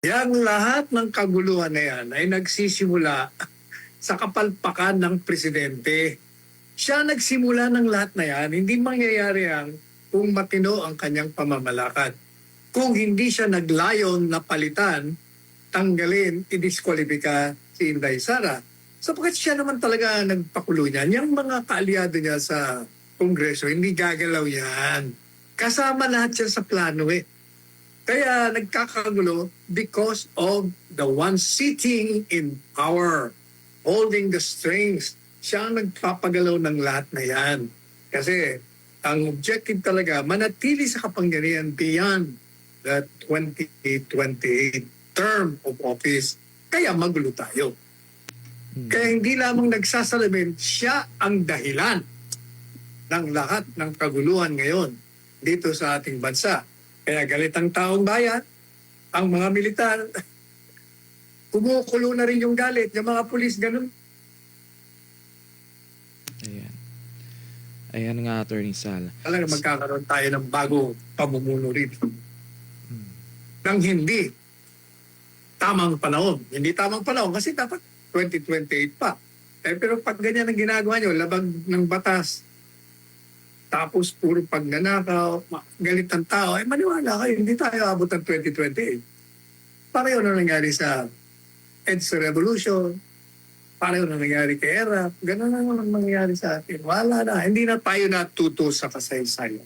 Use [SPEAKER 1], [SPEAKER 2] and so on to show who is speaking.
[SPEAKER 1] Yang lahat ng kaguluhan na yan ay nagsisimula sa kapalpakan ng presidente. Siya nagsimula ng lahat na yan, hindi mangyayari yan kung matino ang kanyang pamamalakad. Kung hindi siya naglayon na palitan, tanggalin, idiskwalipika si Inday Sara. Sapagkat siya naman talaga nagpakulo niyan. Yung mga kaalyado niya sa Kongreso, hindi gagalaw yan. Kasama lahat siya sa plano eh. Kaya nagkakagulo because of the one sitting in power, holding the strings. Siya ang nagpapagalaw ng lahat na yan. Kasi ang objective talaga, manatili sa kapangyarihan beyond the 2028 term of office. Kaya magulo tayo. Kaya hindi lamang nagsasalamin, siya ang dahilan ng lahat ng kaguluhan ngayon dito sa ating bansa. Kaya galit ang taong bayan, ang mga militar, kumukulo na rin yung galit, yung mga pulis, ganun.
[SPEAKER 2] Ayan. Ayan nga, Attorney Sal.
[SPEAKER 1] Talaga magkakaroon tayo ng bagong pamumuno rito. Nang hindi tamang panahon. Hindi tamang panahon kasi dapat 2028 pa. Pero pag ganyan ang ginagawa nyo, labag ng batas, tapos puro pagnanakaw, galit ng tao, maniwala kayo, hindi tayo abot ng 2028. Pareho na nangyari sa EDSA Revolution, pareho na nangyari kay ERAP, gano'n na naman nangyari sa atin. Wala na, hindi na tayo natuto sa kasaysayan.